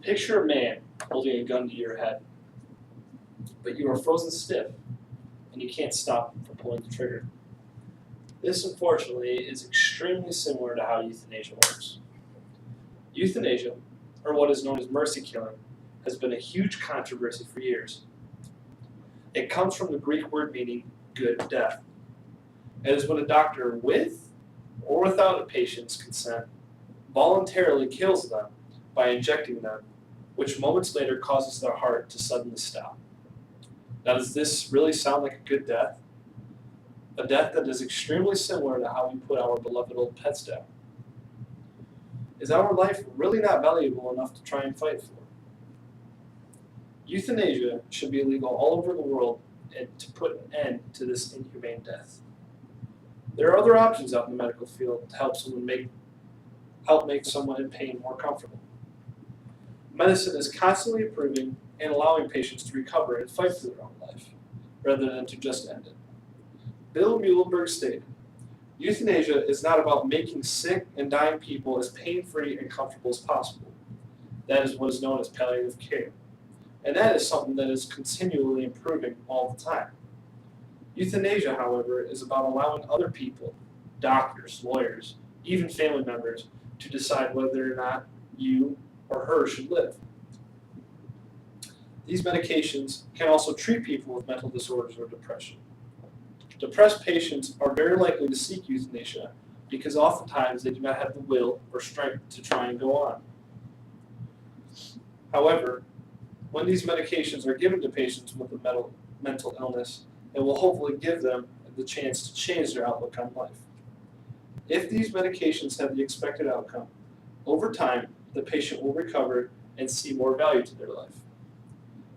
Picture a man holding a gun to your head, but you are frozen stiff and you can't stop from pulling the trigger. This, unfortunately, is extremely similar to how euthanasia works. Euthanasia, or what is known as mercy killing, has been a huge controversy for years. It comes from the Greek word meaning good death. It is when a doctor, with or without a patient's consent, voluntarily kills them by injecting them, which moments later causes their heart to suddenly stop. Now, does this really sound like a good death? A death that is extremely similar to how we put our beloved old pets down. Is our life really not valuable enough to try and fight for? Euthanasia should be illegal all over the world and to put an end to this inhumane death. There are other options out in the medical field to help make someone in pain more comfortable. Medicine is constantly improving and allowing patients to recover and fight for their own life, rather than to just end it. Bill Muhlenberg stated, "Euthanasia is not about making sick and dying people as pain-free and comfortable as possible. That is what is known as palliative care. And that is something that is continually improving all the time. Euthanasia, however, is about allowing other people, doctors, lawyers, even family members, to decide whether or not you or her should live. These medications can also treat people with mental disorders or depression. Depressed patients are very likely to seek euthanasia because oftentimes they do not have the will or strength to try and go on. However, when these medications are given to patients with a mental illness, it will hopefully give them the chance to change their outlook on life. If these medications have the expected outcome, over time, the patient will recover and see more value to their life.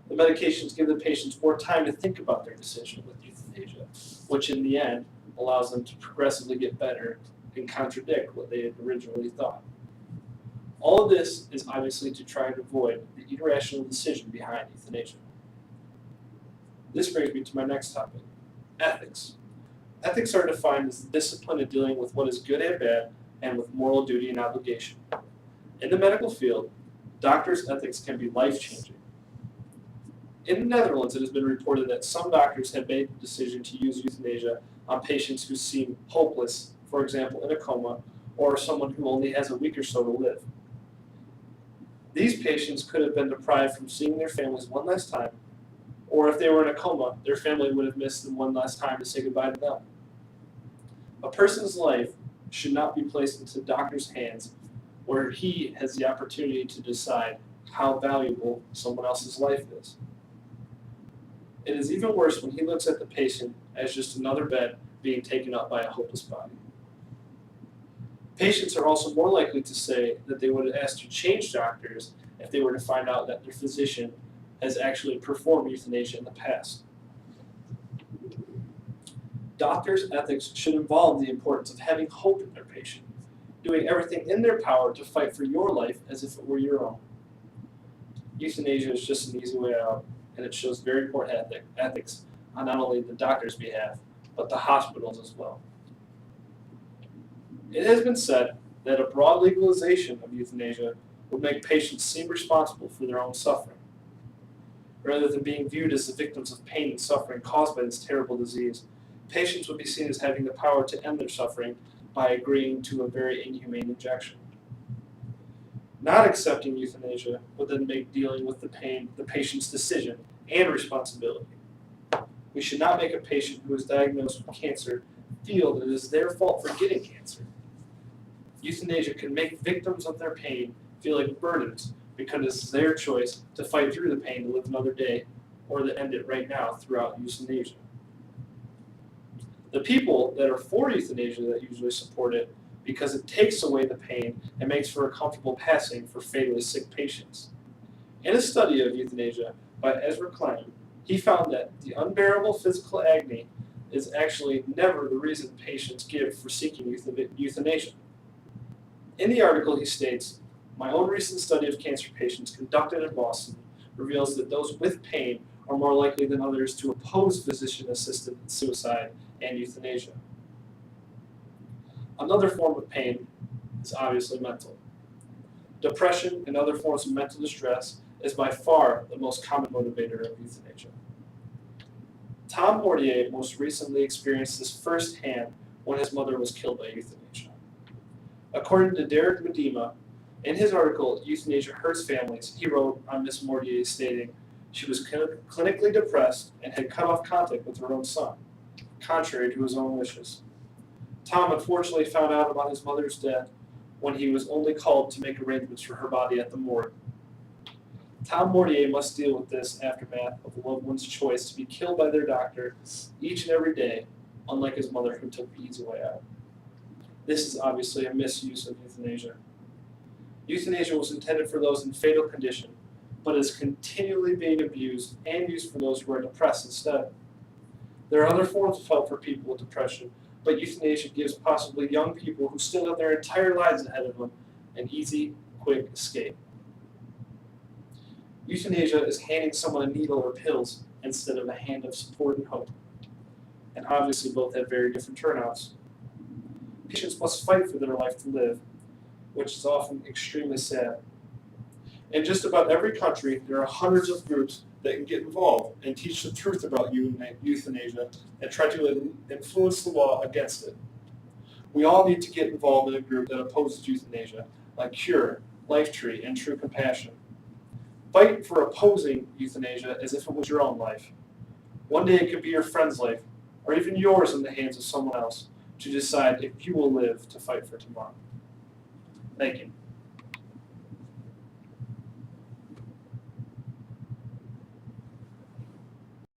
The medications give the patients more time to think about their decision with euthanasia, which in the end allows them to progressively get better and contradict what they had originally thought. All of this is obviously to try and avoid the irrational decision behind euthanasia. This brings me to my next topic, ethics. Ethics are defined as the discipline of dealing with what is good and bad and with moral duty and obligation. In the medical field, doctors' ethics can be life-changing. In the Netherlands, it has been reported that some doctors have made the decision to use euthanasia on patients who seem hopeless, for example, in a coma, or someone who only has a week or so to live. These patients could have been deprived from seeing their families one last time, or if they were in a coma, their family would have missed them one last time to say goodbye to them. A person's life should not be placed into the doctor's hands where he has the opportunity to decide how valuable someone else's life is. It is even worse when he looks at the patient as just another bed being taken up by a hopeless body. Patients are also more likely to say that they would ask to change doctors if they were to find out that their physician has actually performed euthanasia in the past. Doctors' ethics should involve the importance of having hope in their patient, doing everything in their power to fight for your life as if it were your own. Euthanasia is just an easy way out, and it shows very poor ethics on not only the doctor's behalf, but the hospitals as well. It has been said that a broad legalization of euthanasia would make patients seem responsible for their own suffering. Rather than being viewed as the victims of pain and suffering caused by this terrible disease, patients would be seen as having the power to end their suffering by agreeing to a very inhumane injection. Not accepting euthanasia would then make dealing with the pain the patient's decision and responsibility. We should not make a patient who is diagnosed with cancer feel that it is their fault for getting cancer. Euthanasia can make victims of their pain feel like burdens because it's their choice to fight through the pain to live another day or to end it right now throughout euthanasia. The people that are for euthanasia that usually support it because it takes away the pain and makes for a comfortable passing for fatally sick patients. In a study of euthanasia by Ezra Klein, he found that the unbearable physical agony is actually never the reason patients give for seeking euthanasia. In the article, he states, "My own recent study of cancer patients conducted in Boston reveals that those with pain are more likely than others to oppose physician-assisted suicide and euthanasia." Another form of pain is obviously mental. Depression and other forms of mental distress is by far the most common motivator of euthanasia. Tom Mortier most recently experienced this firsthand when his mother was killed by euthanasia. According to Derek Medema, in his article, Euthanasia Hurts Families, he wrote on Miss Mortier stating, she was clinically depressed and had cut off contact with her own son, contrary to his own wishes. Tom unfortunately found out about his mother's death when he was only called to make arrangements for her body at the morgue. Tom Mortier must deal with this aftermath of a loved one's choice to be killed by their doctor each and every day, unlike his mother who took the easy way out. This is obviously a misuse of euthanasia. Euthanasia was intended for those in fatal condition, but is continually being abused and used for those who are depressed instead. There are other forms of help for people with depression, but euthanasia gives possibly young people who still have their entire lives ahead of them an easy, quick escape. Euthanasia is handing someone a needle or pills instead of a hand of support and hope. And obviously both have very different turnouts. Patients must fight for their life to live, which is often extremely sad. In just about every country, there are hundreds of groups that can get involved and teach the truth about euthanasia and try to influence the law against it. We all need to get involved in a group that opposes euthanasia, like CURE, LifeTree, and True Compassion. Fight for opposing euthanasia as if it was your own life. One day it could be your friend's life, or even yours in the hands of someone else, to decide if you will live to fight for tomorrow. Thank you.